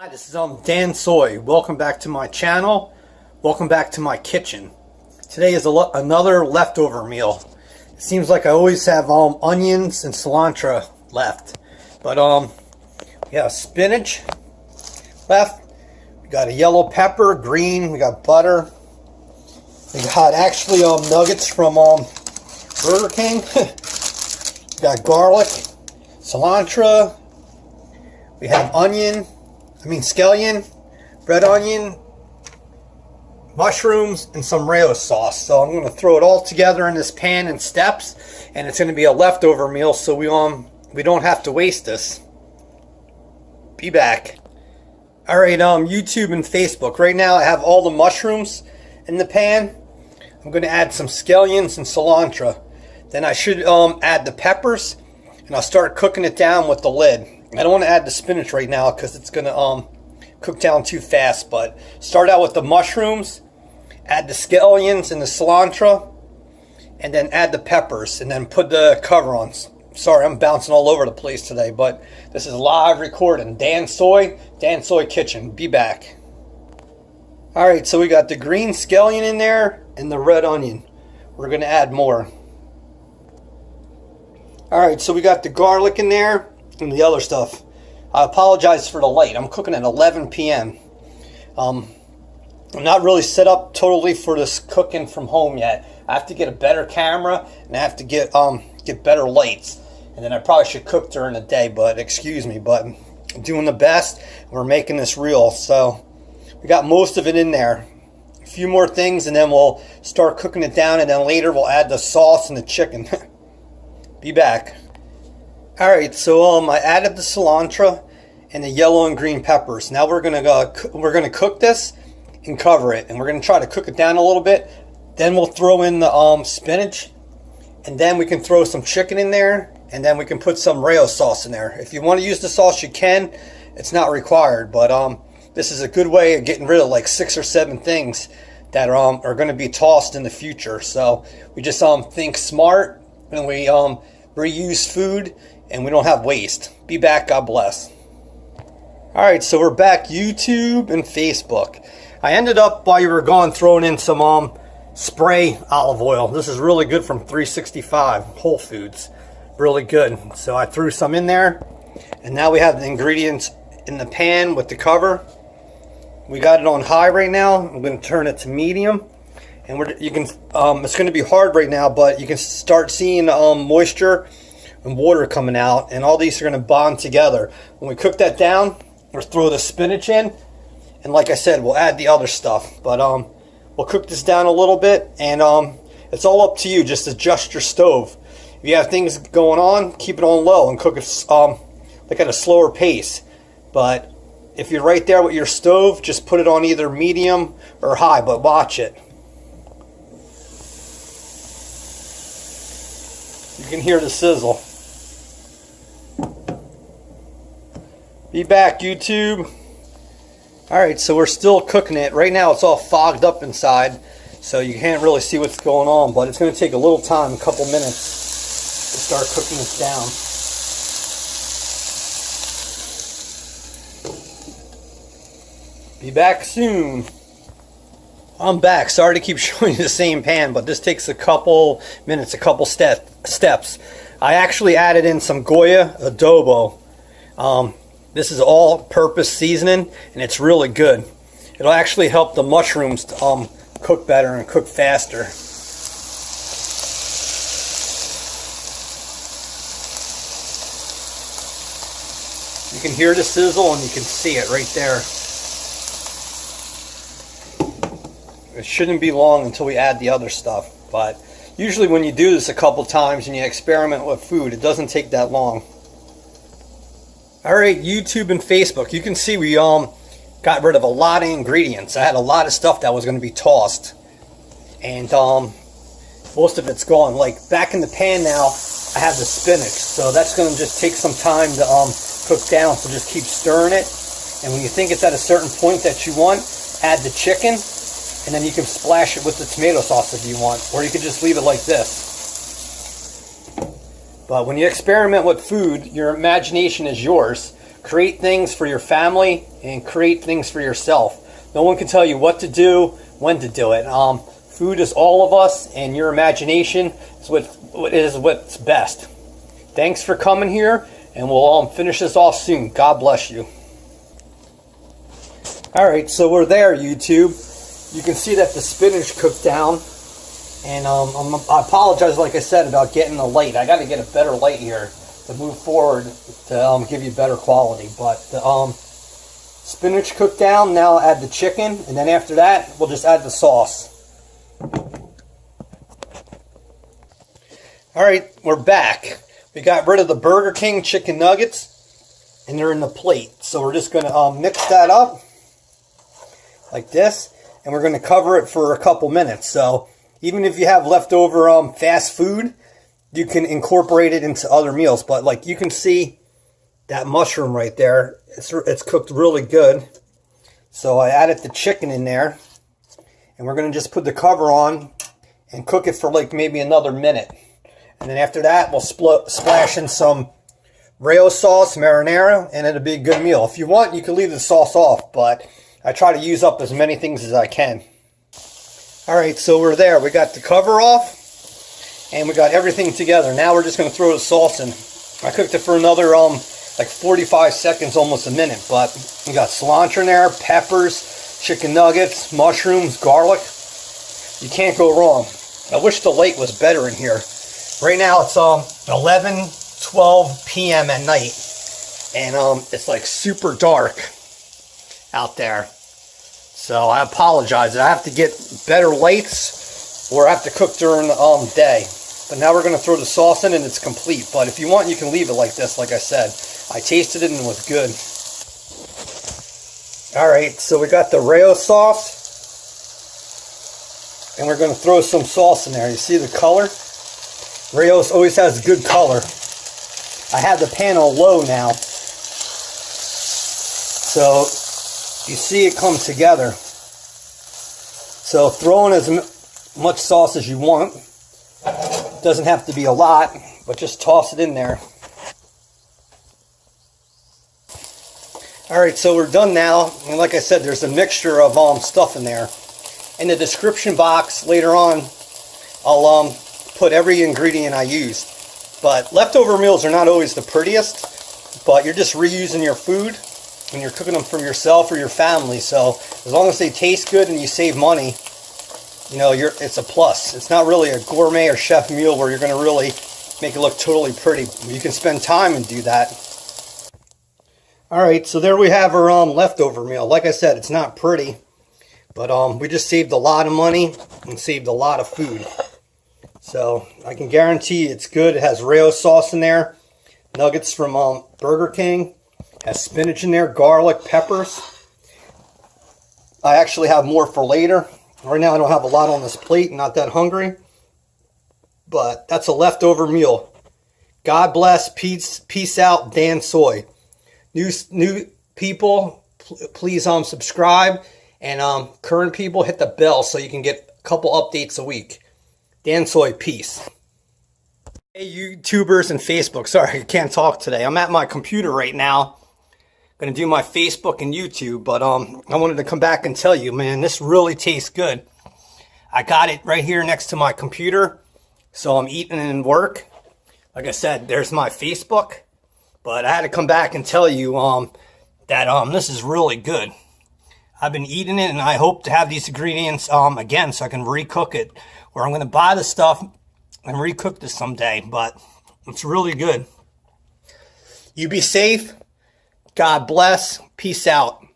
Hi, this is Dansoy. Welcome back to my channel. Welcome back to my kitchen. Today is another leftover meal. It seems like I always have onions and cilantro left, but we have spinach left. We got a yellow pepper, green. We got butter. We got actually nuggets from Burger King. We got garlic, cilantro. We have scallion, red onion, mushrooms, and some mayo sauce. So I'm going to throw it all together in this pan in steps, and it's going to be a leftover meal, so we don't have to waste this. Be back. All right, YouTube and Facebook. Right now I have all the mushrooms in the pan. I'm going to add some scallions and cilantro. Then I should add the peppers, and I'll start cooking it down with the lid. I don't want to add the spinach right now because it's going to cook down too fast, but start out with the mushrooms, add the scallions and the cilantro, and then add the peppers, and then put the cover on. Sorry, I'm bouncing all over the place today, but this is live recording. Dansoy Kitchen. Be back. Alright, so we got the green scallion in there and the red onion. We're going to add more. Alright, so we got the garlic in there and the other stuff. I apologize for the light. I'm cooking at 11 p.m. I'm not really set up totally for this cooking from home yet. I have to get a better camera, and I have to get better lights. And then I probably should cook during the day, but excuse me, but I'm doing the best. We're making this real, so we got most of it in there. A few more things, and then we'll start cooking it down, and then later we'll add the sauce and the chicken. Be back. Alright, so I added the cilantro and the yellow and green peppers. Now we're gonna cook this and cover it, and we're gonna try to cook it down a little bit. Then we'll throw in the spinach, and then we can throw some chicken in there, and then we can put some mayo sauce in there. If you want to use the sauce, you can. It's not required, but this is a good way of getting rid of like 6 or 7 things that are going to be tossed in the future. So we just think smart, and we reuse food, and we don't have waste. Be back. God bless. Alright, so we're back, YouTube and Facebook. I ended up, while you were gone, throwing in some spray olive oil. This is really good from 365 Whole Foods. Really good. So I threw some in there, and now we have the ingredients in the pan with the cover. We got it on high right now. I'm going to turn it to medium, and it's going to be hard right now, but you can start seeing moisture and water coming out, and all these are going to bond together. When we cook that down, we'll throw the spinach in, and like I said, we'll add the other stuff. But we'll cook this down a little bit, and it's all up to you. Just adjust your stove. If you have things going on, keep it on low and cook it like at a slower pace. But if you're right there with your stove, just put it on either medium or high, but watch it. You can hear the sizzle. Be back, YouTube. Alright, so we're still cooking it. Right now it's all fogged up inside, so you can't really see what's going on, but it's going to take a little time, a couple minutes, to start cooking this down. Be back soon. I'm back. Sorry to keep showing you the same pan, but this takes a couple minutes, a couple steps. I actually added in some Goya adobo. This is all-purpose seasoning, and it's really good. It'll actually help the mushrooms to cook better and cook faster. You can hear the sizzle, and you can see it right there. It shouldn't be long until we add the other stuff, but usually when you do this a couple times and you experiment with food, it doesn't take that long. Alright, YouTube and Facebook, you can see we got rid of a lot of ingredients. I had a lot of stuff that was going to be tossed, and most of it's gone. Like back in the pan now, I have the spinach, so that's going to just take some time to cook down, so just keep stirring it, and when you think it's at a certain point that you want, add the chicken, and then you can splash it with the tomato sauce if you want, or you could just leave it like this. But when you experiment with food, your imagination is yours. create things for your family and create things for yourself. No one can tell you what to do, when to do it. Food is all of us, and your imagination is what's best. Thanks for coming here, and we'll finish this off soon. God bless you. Alright, so we're there, YouTube. You can see that the spinach cooked down. And I apologize, like I said, about getting the light. I got to get a better light here to move forward to give you better quality. But the spinach cooked down. Now I'll add the chicken, and then after that, we'll just add the sauce. Alright, we're back. We got rid of the Burger King chicken nuggets, and they're in the plate. So we're just going to mix that up like this, and we're going to cover it for a couple minutes. So even if you have leftover fast food, you can incorporate it into other meals. But like you can see that mushroom right there, it's cooked really good. So I added the chicken in there, and we're going to just put the cover on and cook it for like maybe another minute. And then after that, we'll splash in some Rayo sauce, marinara, and it'll be a good meal. If you want, you can leave the sauce off, but I try to use up as many things as I can. Alright, so we're there. We got the cover off, and we got everything together. Now we're just going to throw the sauce in. I cooked it for another like 45 seconds, almost a minute. But we got cilantro in there, peppers, chicken nuggets, mushrooms, garlic. You can't go wrong. I wish the light was better in here. Right now it's 11:12 p.m. at night, and it's like super dark out there. So I apologize. I have to get better lights, or I have to cook during the day. But now we're going to throw the sauce in, and it's complete. But if you want, you can leave it like this. Like I said, I tasted it and it was good. Alright, so we got the Rayo sauce, and we're going to throw some sauce in there. You see the color? Rayo always has good color. I have the pan on low now, so you see it come together. So throw in as much sauce as you want. Doesn't have to be a lot, but just toss it in there. Alright, so we're done now. And like I said, there's a mixture of stuff in there. In the description box later on, I'll put every ingredient I used. But leftover meals are not always the prettiest, but you're just reusing your food when you're cooking them for yourself or your family. So as long as they taste good and you save money, you know, it's a plus. It's not really a gourmet or chef meal where you're going to really make it look totally pretty. You can spend time and do that. Alright, so there we have our leftover meal. Like I said, it's not pretty, but we just saved a lot of money and saved a lot of food. So I can guarantee it's good. It has Rayo sauce in there, nuggets from Burger King, has spinach in there, garlic, peppers. I actually have more for later. Right now I don't have a lot on this plate, not that hungry, but that's a leftover meal. God bless, peace out, Dansoy. New people, please subscribe, and current people, hit the bell so you can get a couple updates a week. Dansoy, peace. Hey YouTubers and Facebook, sorry I can't talk today. I'm at my computer right now. Going to do my Facebook and YouTube, but I wanted to come back and tell you, man, this really tastes good. I got it right here next to my computer, so I'm eating in work. Like I said, there's my Facebook, but I had to come back and tell you that this is really good. I've been eating it, and I hope to have these ingredients again so I can recook it, or I'm going to buy the stuff and recook this someday, but it's really good. You be safe. God bless. Peace out.